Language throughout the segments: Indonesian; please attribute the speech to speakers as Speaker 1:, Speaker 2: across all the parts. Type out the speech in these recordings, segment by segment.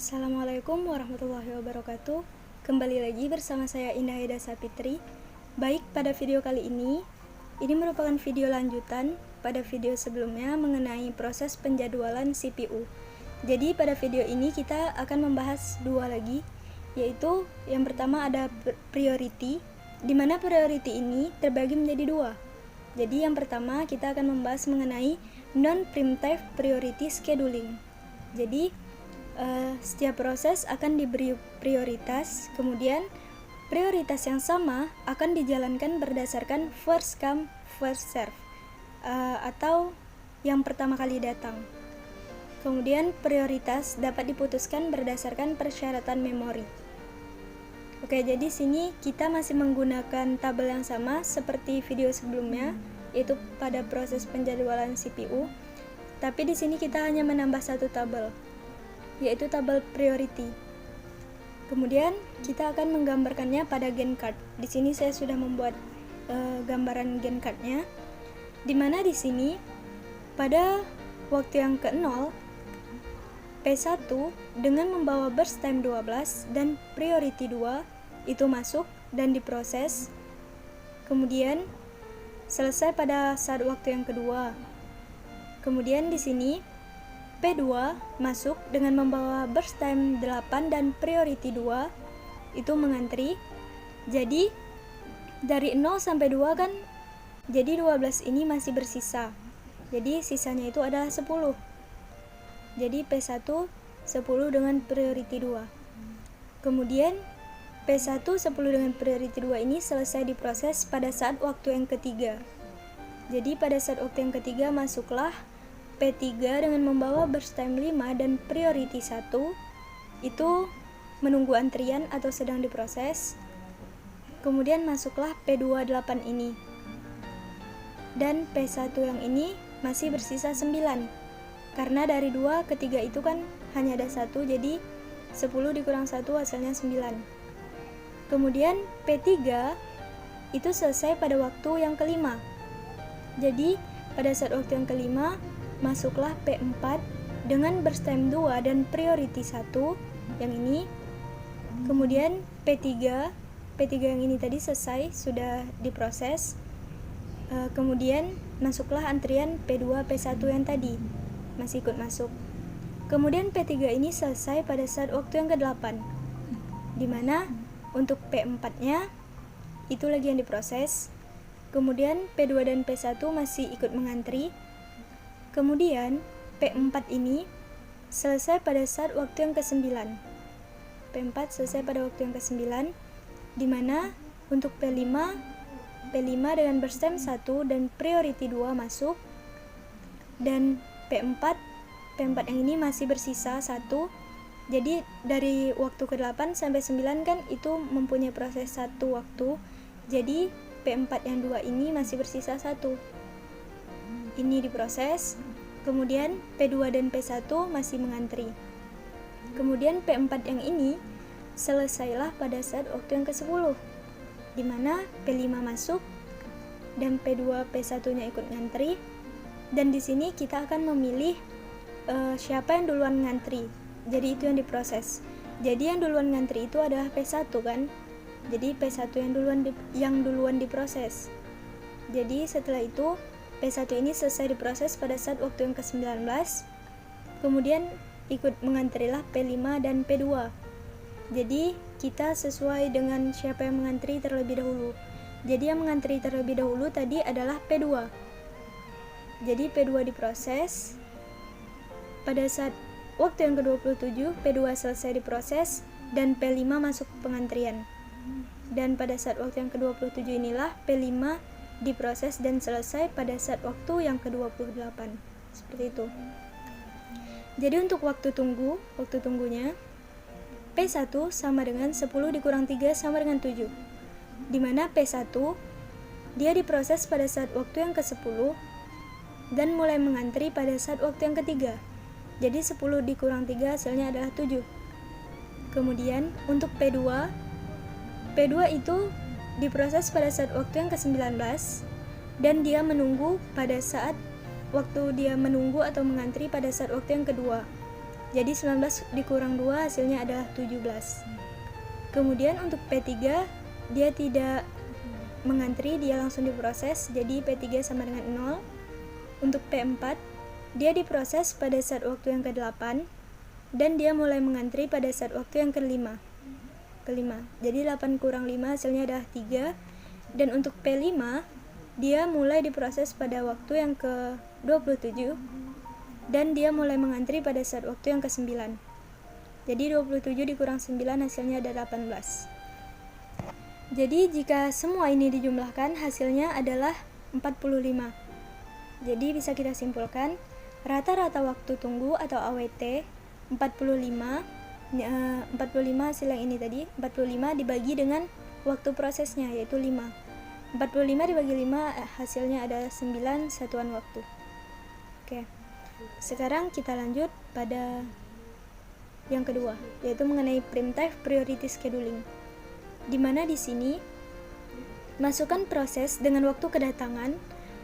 Speaker 1: Assalamualaikum warahmatullahi wabarakatuh. Kembali lagi bersama saya Indah Heda Sapitri. Baik, pada video kali ini merupakan video lanjutan pada video sebelumnya mengenai proses penjadwalan CPU. Jadi pada video ini kita akan membahas dua lagi, yaitu yang pertama ada priority, di mana priority ini terbagi menjadi dua. Jadi yang pertama kita akan membahas mengenai non-preemptive priority scheduling. Jadi setiap proses akan diberi prioritas, kemudian prioritas yang sama akan dijalankan berdasarkan first come first serve atau yang pertama kali datang. Kemudian prioritas dapat diputuskan berdasarkan persyaratan memori. Oke, jadi sini kita masih menggunakan tabel yang sama seperti video sebelumnya, yaitu pada proses penjadwalan CPU. Tapi di sini kita hanya menambah satu tabel, yaitu tabel priority. Kemudian kita akan menggambarkannya pada gen card. Di sini saya sudah membuat gambaran gen cardnya, di mana di sini pada waktu yang ke-0 P1 dengan membawa burst time 12 dan priority 2 itu masuk dan diproses. Kemudian selesai pada saat waktu yang kedua. Kemudian di sini P2 masuk dengan membawa burst time 8 dan priority 2 itu mengantri. Jadi dari 0 sampai 2 kan, jadi 12 ini masih bersisa. Jadi sisanya itu adalah 10. Jadi P1 10 dengan priority 2. Kemudian P1 10 dengan priority 2 ini selesai diproses pada saat waktu yang ketiga. Jadi pada saat waktu yang ketiga masuklah P3 dengan membawa burst time 5 dan priority 1 itu menunggu antrian atau sedang diproses. Kemudian masuklah P2 8 ini. Dan P1 yang ini masih bersisa 9. Karena dari 2 ke 3 itu kan hanya ada 1, jadi 10 dikurang 1 hasilnya 9. Kemudian P3 itu selesai pada waktu yang kelima. Jadi pada saat waktu yang kelima masuklah P4 dengan burst time 2 dan priority 1 yang ini. Kemudian P3 yang ini tadi selesai, sudah diproses. Kemudian masuklah antrian P2 P1 yang tadi, masih ikut masuk. Kemudian P3 ini selesai pada saat waktu yang ke-8, dimana untuk P4 nya itu lagi yang diproses. Kemudian P2 dan P1 masih ikut mengantri. Kemudian P4 ini selesai pada saat waktu yang ke-9. P4 selesai pada waktu yang ke-9, dimana untuk P5 dengan burst time 1 dan priority 2 masuk. Dan P4 yang ini masih bersisa 1. Jadi dari waktu ke-8 sampai 9 kan itu mempunyai proses 1 waktu. Jadi P4 yang 2 ini masih bersisa 1. Ini diproses. Kemudian P2 dan P1 masih mengantri. Kemudian P4 yang ini selesailah pada saat waktu yang ke-10, dimana P5 masuk dan P2 P1 nya ikut ngantri. Dan di sini kita akan memilih siapa yang duluan ngantri. Jadi itu yang diproses. Jadi yang duluan ngantri itu adalah P1 kan. Jadi P1 yang duluan diproses. Jadi setelah itu P1 ini selesai diproses pada saat waktu yang ke-19. Kemudian ikut mengantrilah P5 dan P2. Jadi kita sesuai dengan siapa yang mengantri terlebih dahulu. Jadi yang mengantri terlebih dahulu tadi adalah P2. Jadi P2 diproses. Pada saat waktu yang ke-27, P2 selesai diproses dan P5 masuk pengantrian. Dan pada saat waktu yang ke-27 inilah P5 diproses dan selesai pada saat waktu yang ke-28. Seperti itu. Jadi untuk waktu tunggunya P1 sama dengan 10 dikurang 3 sama dengan 7. Dimana P1 dia diproses pada saat waktu yang ke-10 dan mulai mengantri pada saat waktu yang ketiga. Jadi 10 dikurang 3 hasilnya adalah 7. Kemudian untuk P2 itu diproses pada saat waktu yang ke-19 dan dia menunggu pada saat waktu dia menunggu atau mengantri pada saat waktu yang kedua. Jadi 19 dikurang 2 hasilnya adalah 17. Kemudian untuk P3 dia tidak mengantri, dia langsung diproses, jadi P3 sama dengan 0. Untuk P4 dia diproses pada saat waktu yang ke-8 dan dia mulai mengantri pada saat waktu yang ke-5. Jadi 8 kurang 5 hasilnya adalah 3. Dan untuk P5 dia mulai diproses pada waktu yang ke-27 dan dia mulai mengantri pada saat waktu yang ke-9. Jadi 27 dikurang 9 hasilnya ada 18. Jadi jika semua ini dijumlahkan hasilnya adalah 45. Jadi bisa kita simpulkan rata-rata waktu tunggu atau AWT 45 hasil yang ini tadi 45 dibagi dengan waktu prosesnya yaitu 5. 45 dibagi 5 hasilnya ada 9 satuan waktu. Oke. Sekarang kita lanjut pada yang kedua, yaitu mengenai primitive priority scheduling. Di mana di sini masukkan proses dengan waktu kedatangan,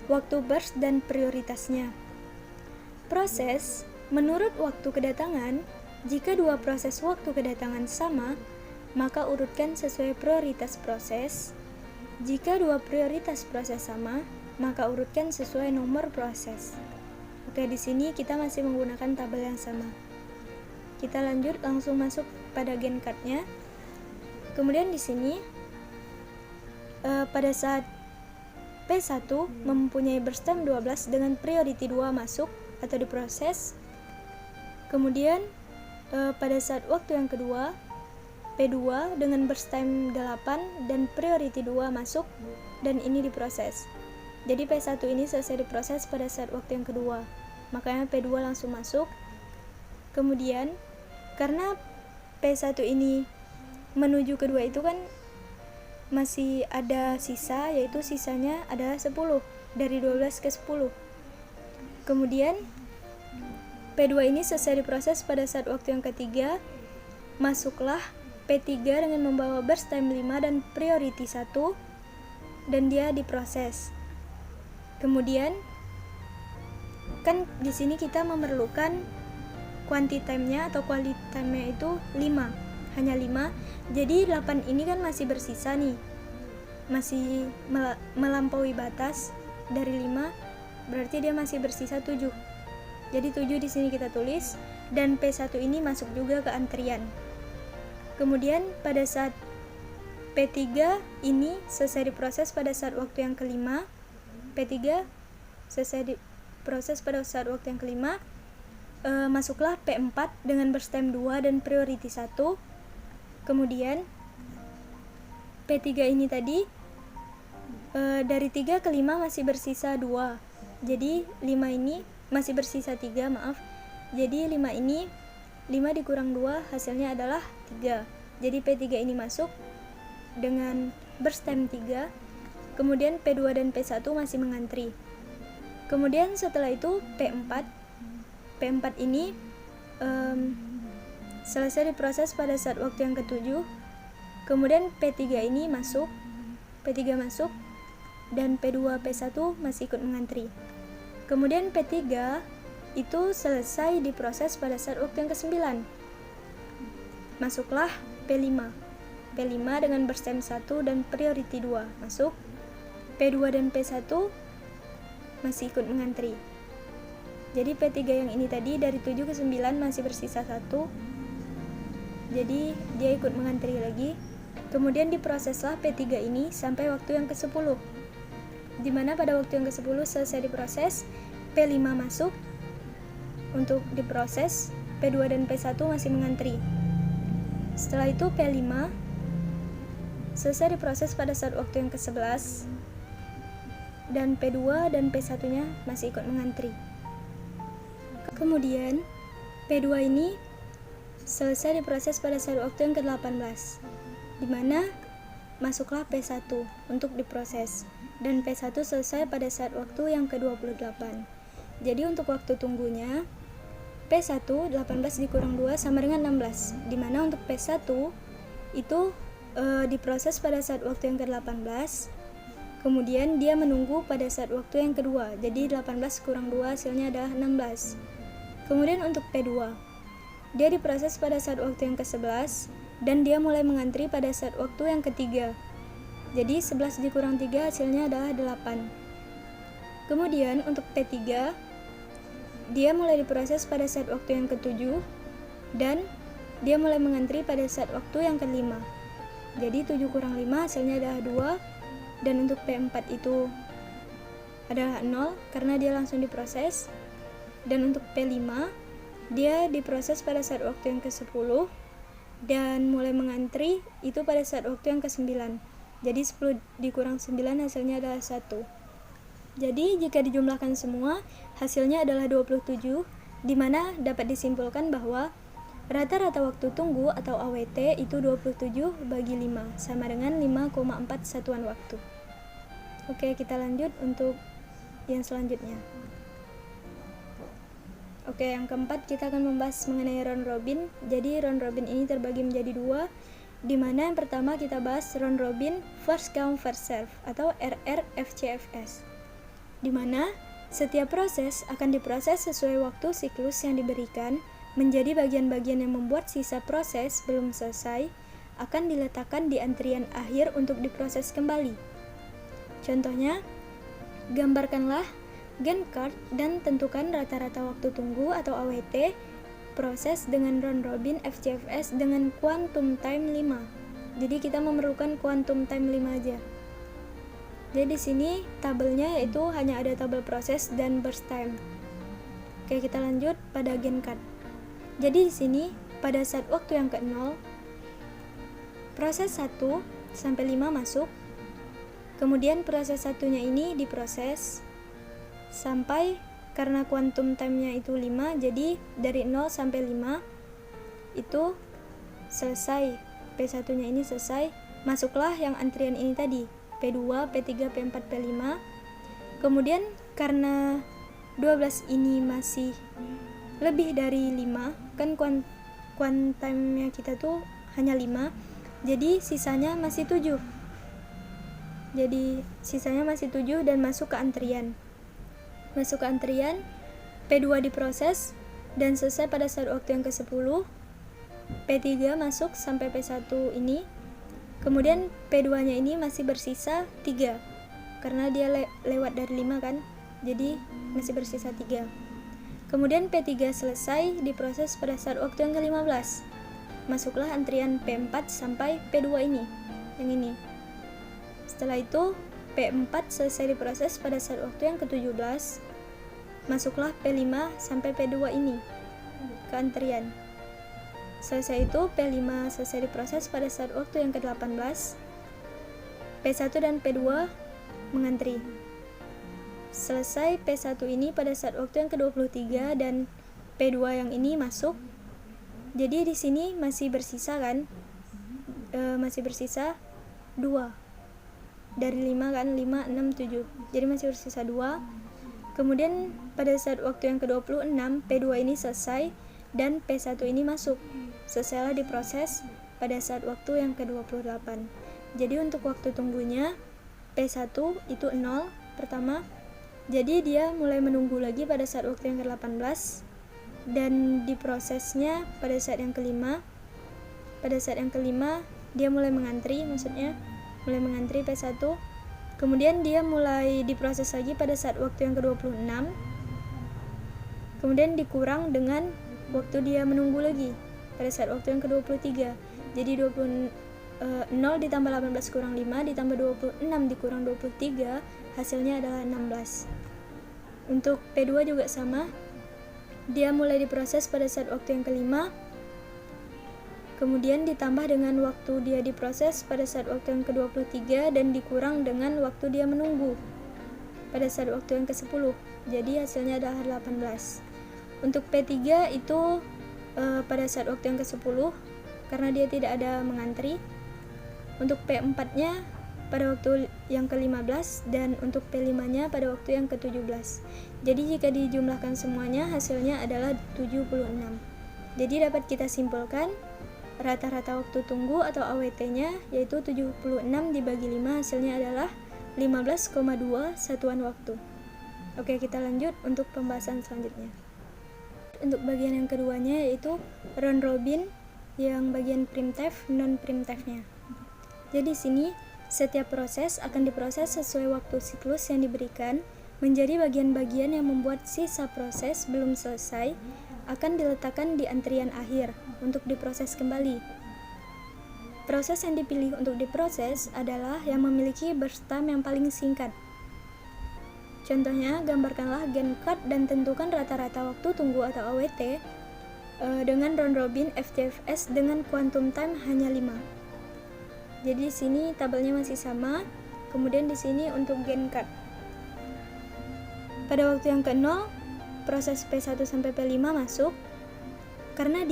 Speaker 1: waktu burst dan prioritasnya. Proses menurut waktu kedatangan, jika dua proses waktu kedatangan sama, maka urutkan sesuai prioritas proses. Jika dua prioritas proses sama, maka urutkan sesuai nomor proses. Oke, di sini kita masih menggunakan tabel yang sama. Kita lanjut langsung masuk pada gen card-nya. Kemudian di sini pada saat P1 mempunyai burst time 12 dengan priority 2 masuk atau diproses. Kemudian pada saat waktu yang kedua P2 dengan burst time 8 dan priority 2 masuk dan ini diproses. Jadi P1 ini selesai diproses pada saat waktu yang kedua, makanya P2 langsung masuk. Kemudian karena P1 ini menuju kedua itu kan masih ada sisa, yaitu sisanya adalah 10 dari 12 ke 10. Kemudian P2 ini selesai diproses pada saat waktu yang ketiga, masuklah P3 dengan membawa burst time 5 dan priority 1 dan dia diproses. Kemudian kan di sini kita memerlukan quantity time-nya atau quality time-nya itu 5, hanya 5. Jadi 8 ini kan masih bersisa nih, masih melampaui batas dari 5, berarti dia masih bersisa 7. Jadi 7 di sini kita tulis dan P1 ini masuk juga ke antrian. Kemudian pada saat P3 ini selesai diproses pada saat waktu yang kelima, P3 selesai diproses pada saat waktu yang kelima, masuklah P4 dengan burst time 2 dan priority 1. Kemudian P3 ini tadi dari 3 ke 5 masih bersisa 2. Jadi 5 ini masih bersisa 3, maaf. Jadi 5 ini 5 dikurang 2 hasilnya adalah 3. Jadi P3 ini masuk dengan burst time 3. Kemudian P2 dan P1 masih mengantri. Kemudian setelah itu P4 ini selesai diproses pada saat waktu yang ke-7. Kemudian P3 ini masuk, P3 masuk dan P2 P1 masih ikut mengantri. Kemudian P3 itu selesai diproses pada saat waktu yang ke-9. Masuklah P5 dengan burst time 1 dan priority 2 masuk. P2 dan P1 masih ikut mengantri. Jadi P3 yang ini tadi dari 7 ke 9 masih bersisa 1. Jadi dia ikut mengantri lagi. Kemudian diproseslah P3 ini sampai waktu yang ke-10. Dimana pada waktu yang ke-10 selesai diproses, P5 masuk untuk diproses, P2 dan P1 masih mengantri. Setelah itu P5 selesai diproses pada saat waktu yang ke-11 dan P2 dan P1 nya masih ikut mengantri. Kemudian P2 ini selesai diproses pada saat waktu yang ke-18, dimana masuklah P1 untuk diproses dan P1 selesai pada saat waktu yang ke-28. Jadi untuk waktu tunggunya P1 18 dikurang 2 sama dengan 16, dimana untuk P1 itu diproses pada saat waktu yang ke-18, kemudian dia menunggu pada saat waktu yang kedua, jadi 18 kurang 2 hasilnya adalah 16. Kemudian untuk P2 dia diproses pada saat waktu yang ke-11 dan dia mulai mengantri pada saat waktu yang ketiga. Jadi 11 dikurang 3 hasilnya adalah 8. Kemudian untuk P3 dia mulai diproses pada saat waktu yang ke-7 dan dia mulai mengantri pada saat waktu yang ke-5. Jadi 7 kurang 5 hasilnya adalah 2, dan untuk P4 itu adalah 0 karena dia langsung diproses. Dan untuk P5 dia diproses pada saat waktu yang ke-10 dan mulai mengantri itu pada saat waktu yang ke-9. Jadi 10 dikurang 9 hasilnya adalah 1. Jadi jika dijumlahkan semua hasilnya adalah 27, di mana dapat disimpulkan bahwa rata-rata waktu tunggu atau AWT itu 27 bagi 5, sama dengan 5,4 satuan waktu. Oke, kita lanjut untuk yang selanjutnya. Oke, yang keempat kita akan membahas mengenai round robin. Jadi round robin ini terbagi menjadi 2, di mana yang pertama kita bahas round robin first come first serve atau RRFCFS, di mana setiap proses akan diproses sesuai waktu siklus yang diberikan, menjadi bagian-bagian yang membuat sisa proses belum selesai akan diletakkan di antrian akhir untuk diproses kembali. Contohnya, gambarkanlah Gantt chart dan tentukan rata-rata waktu tunggu atau AWT proses dengan round robin FCFS dengan quantum time 5. Jadi kita memerlukan quantum time 5 aja. Jadi di sini tabelnya yaitu hanya ada tabel proses dan burst time. Oke, kita lanjut pada Gantt chart. Jadi di sini pada saat waktu yang ke-0 proses 1 sampai 5 masuk. Kemudian proses satunya ini diproses sampai, karena quantum time-nya itu 5, jadi dari 0 sampai 5 itu selesai. P1-nya ini selesai. Masuklah yang antrian ini tadi, P2, P3, P4, P5. Kemudian karena 12 ini masih lebih dari 5, kan quantum time-nya kita tuh hanya 5, jadi sisanya masih 7. Jadi sisanya masih 7 dan masuk ke antrian. Masuk ke antrian, P2 diproses dan selesai pada saat waktu yang ke-10. P3 masuk sampai P1 ini. Kemudian P2-nya ini masih bersisa 3. Karena dia lewat dari 5 kan. Jadi masih bersisa 3. Kemudian P3 selesai diproses pada saat waktu yang ke-15. Masuklah antrian P4 sampai P2 ini, yang ini. Setelah itu P4 selesai diproses pada saat waktu yang ke-17. Masuklah P5 sampai P2 ini ke antrian. Selesai itu P5 selesai diproses pada saat waktu yang ke-18. P1 dan P2 mengantri. Selesai P1 ini pada saat waktu yang ke-23 dan P2 yang ini masuk. Jadi di sini masih bersisa kan? Masih bersisa 2. Dari 5 kan, 5, 6, 7. Jadi masih bersisa 2. Kemudian pada saat waktu yang ke-26 P2 ini selesai dan P1 ini masuk. Selesailah diproses pada saat waktu yang ke-28. Jadi untuk waktu tunggunya P1 itu 0 pertama. Jadi dia mulai menunggu lagi pada saat waktu yang ke-18 dan diprosesnya pada saat yang ke-5. Pada saat yang ke-5 dia mulai mengantri, maksudnya mulai mengantri P1. Kemudian dia mulai diproses lagi pada saat waktu yang ke-26. Kemudian dikurang dengan waktu dia menunggu lagi pada saat waktu yang ke-23. Jadi 0 ditambah 18 kurang 5 ditambah 26 dikurang 23 hasilnya adalah 16. Untuk P2 juga sama, dia mulai diproses pada saat waktu yang ke-5, kemudian ditambah dengan waktu dia diproses pada saat waktu yang ke-23 dan dikurang dengan waktu dia menunggu pada saat waktu yang ke-10. Jadi hasilnya adalah 18. Untuk P3 itu pada saat waktu yang ke-10 karena dia tidak ada mengantri. Untuk P4-nya pada waktu yang ke-15 dan untuk P5-nya pada waktu yang ke-17. Jadi jika dijumlahkan semuanya hasilnya adalah 76. Jadi dapat kita simpulkan rata-rata waktu tunggu atau AWT-nya yaitu 76 dibagi 5 hasilnya adalah 15,2 satuan waktu. Oke, kita lanjut untuk pembahasan selanjutnya. untuk bagian yang keduanya, yaitu round robin yang bagian primitive non primitive-nya. Jadi sini setiap proses akan diproses sesuai waktu siklus yang diberikan menjadi bagian-bagian yang membuat sisa proses belum selesai akan diletakkan di antrian akhir untuk diproses kembali. Proses yang dipilih untuk diproses adalah yang memiliki burst time yang paling singkat. Contohnya, gambarkanlah gen card dan tentukan rata-rata waktu tunggu atau AWT dengan round robin FTFS dengan quantum time hanya 5. Jadi di sini tabelnya masih sama. Kemudian di sini untuk gen card. Pada waktu yang ke-0, proses P1 sampai P5 masuk. Karena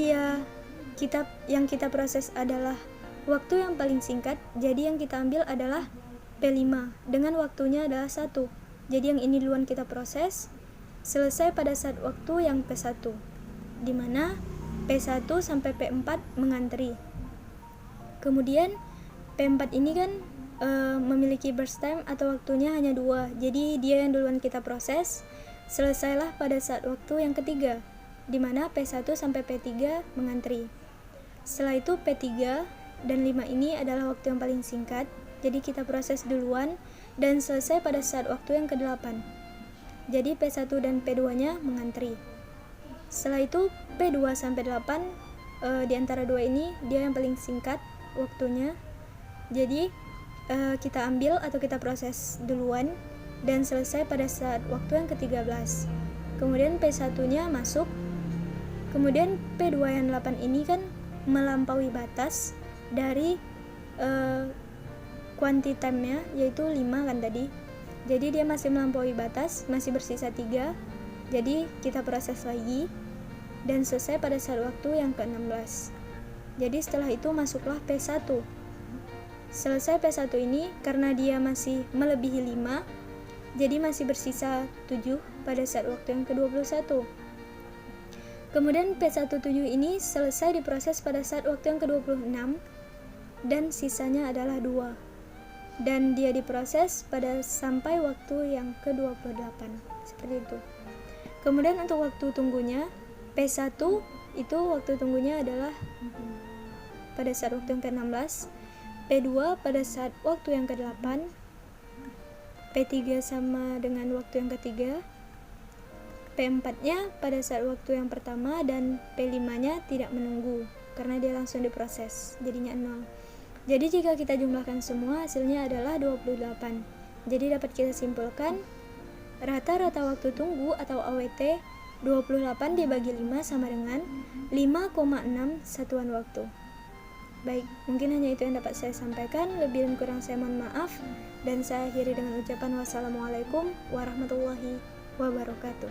Speaker 1: yang kita proses adalah waktu yang paling singkat, jadi yang kita ambil adalah P5 dengan waktunya adalah 1. Jadi yang ini duluan kita proses, selesai pada saat waktu yang P1, di mana P1 sampai P4 mengantri. Kemudian P4 ini kan memiliki burst time atau waktunya hanya 2, jadi dia yang duluan kita proses, selesailah pada saat waktu yang ketiga, di mana P1 sampai P3 mengantri. Setelah itu P3 dan 5 ini adalah waktu yang paling singkat, jadi kita proses duluan dan selesai pada saat waktu yang ke-8. Jadi P1 dan P2-nya mengantri. Setelah itu P2 sampai 8 di antara dua ini dia yang paling singkat waktunya. Jadi kita ambil atau kita proses duluan dan selesai pada saat waktu yang ke-13. Kemudian P1-nya masuk. Kemudian P2 yang 8 ini kan melampaui batas dari quantity time-nya, yaitu 5 kan tadi. Jadi dia masih melampaui batas, masih bersisa 3. Jadi kita proses lagi dan selesai pada saat waktu yang ke-16. Jadi setelah itu masuklah P1. Selesai P1 ini karena dia masih melebihi 5, jadi masih bersisa 7 pada saat waktu yang ke-21. Kemudian P17 ini selesai diproses pada saat waktu yang ke-26 dan sisanya adalah 2. Dan dia diproses pada sampai waktu yang ke-28. Seperti itu. Kemudian untuk waktu tunggunya, P1 itu waktu tunggunya adalah pada saat waktu yang ke-16, P2 pada saat waktu yang ke-8, P3 sama dengan waktu yang ketiga, P4-nya pada saat waktu yang pertama, dan P5-nya tidak menunggu karena dia langsung diproses, jadinya 0. Jadi jika kita jumlahkan semua, hasilnya adalah 28. Jadi dapat kita simpulkan rata-rata waktu tunggu atau AWT 28 dibagi 5 sama dengan 5,6 satuan waktu. Baik, mungkin hanya itu yang dapat saya sampaikan. Lebih dan kurang saya mohon maaf. Dan saya akhiri dengan ucapan wassalamualaikum warahmatullahi wabarakatuh.